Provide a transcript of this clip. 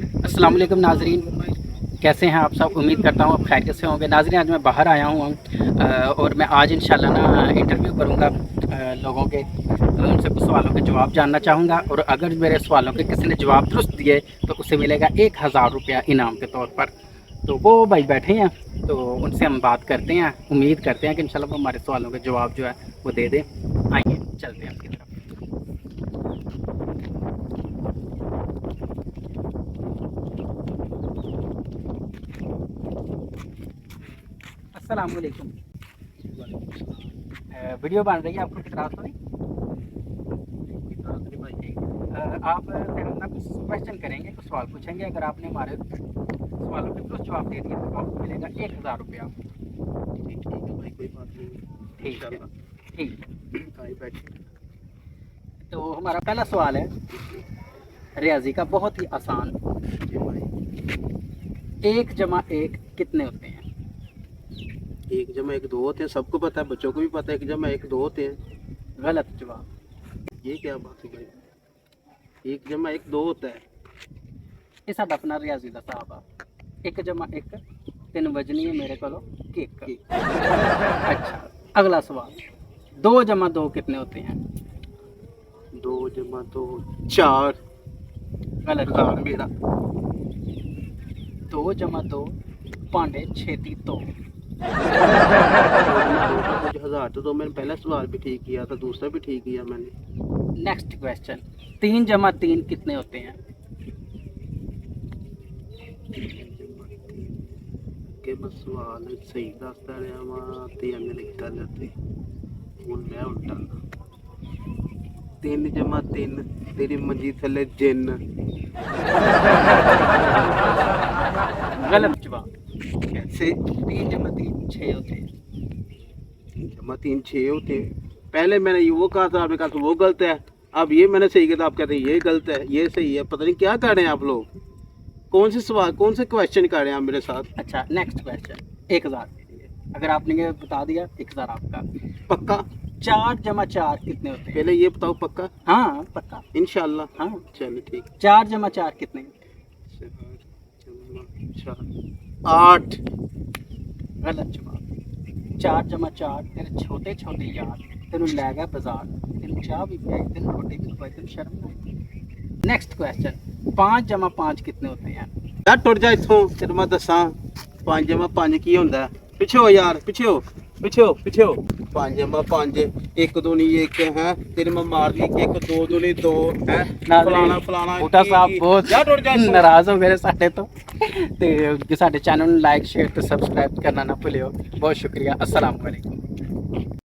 अस्सलाम वालेकुम नाजरीन, कैसे हैं आप सब। उम्मीद करता हूँ आप खैरियत से होंगे। नाजरीन, आज मैं बाहर आया हूँ और मैं आज इंशाल्लाह ना इंटरव्यू करूँगा लोगों के, उनसे कुछ सवालों के जवाब जानना चाहूँगा, और अगर मेरे सवालों के किसी ने जवाब दुरुस्त दिए तो उसे मिलेगा 1000 रुपया इनाम के तौर पर। तो वो भाई बैठे हैं, तो उनसे हम बात करते हैं। उम्मीद करते हैं कि इंशाल्लाह वो हमारे सवालों के जवाब जो है वो दे दें। आइए चलते हैं उसकी तरफ। अस्सलाम वालेकुम। वीडियो बन रही है, आपको इतराज़ तो नहीं? आप फिर हम ना कुछ क्वेश्चन करेंगे, कुछ सवाल पूछेंगे। अगर आपने हमारे सवालों के दुरुस्त जवाब दे दिए तो आपको मिलेगा 1000 रुपया। ठीक है भाई, कोई बात नहीं। ठीक है, ठीक है। आइए बैठिए। तो हमारा पहला सवाल है रियाजी का, बहुत ही आसान। जी भाई, 1 + 1 कितने होते हैं? 1 + 1 2 होते हैं, सबको पता है, बच्चों को भी पता है। 1 + 1 2 होते हैं। गलत जवाब। ये क्या बात है भाई? 1 + 1 2 होता है। ये साਡਾ अपना रियाजी का हिसाब है। 1 + 1 3 वजनी है मेरे को केक। अच्छा, अगला सवाल, 2 + 2 कितने होते हैं? 2 + 2 4। गलत कार जवाब। मेरा 2 + 2 भांडे छेती तो। 1000 तो मैंने पहला सवाल भी ठीक किया था, दूसरा भी ठीक किया मैंने। नेक्स्ट क्वेश्चन, 3 + 3 कितने होते हैं? कि मैं सवाल सही दसदा रहा वां ते मेरे गलत हुन मैं उल्टा। 3 + 3 तेरी मंजी थले जिन। गलत जवाब। कैसे? 3 + 3 6 होते हैं। 3 + 3 6 होते हैं। पहले मैंने ये वो कहा था, आपने कहा था वो गलत है। अब ये मैंने सही किया था, आप कहते हैं ये गलत है, ये सही है। पता नहीं क्या कर रहे हैं आप लोग। कौन से सवाल, कौन से क्वेश्चन कर रहे हैं आप मेरे साथ? अच्छा, नेक्स्ट क्वेश्चन 1000 के लिए। अगर आपने ये बता दिया 1000 आपका। पक्का? 4 + 4 कितने होते हैं? पहले ये बताओ पक्का। हाँ पक्का। इंशाल्लाह। हाँ, चलो ठीक। 4 + 4 कितने? 8। गलत जवाब। 4 + 4 तेरे छोटे छोटे यार तेन लै गया बाजार, तेन चाह भी पिलाई, तेन रोटी भी खवाई, तेन शर्म नहीं। नेक्स्ट क्वेश्चन, 5 + 5 कितने होते हैं? यार टुट जा इथों, तेरे मैं दसा 5 + 5 की होंदा है। पिछे हो यार, पिछे हो, पिछे हो, पिछे हो। 5 + 5 1 2 नहीं 1 है। तेरे मैं मार दी 1 2 2 नहीं 2 है। फलाना फलाना बूटा साहब बहुत यार टुट जा इथों। नाराज हो गए साडे तो। ते साडे चैनल ਨੂੰ लाइक शेयर ਤੇ सब्सक्राइब करना ना भूलियो। बहुत शुक्रिया। अस्सलाम वालेकुम।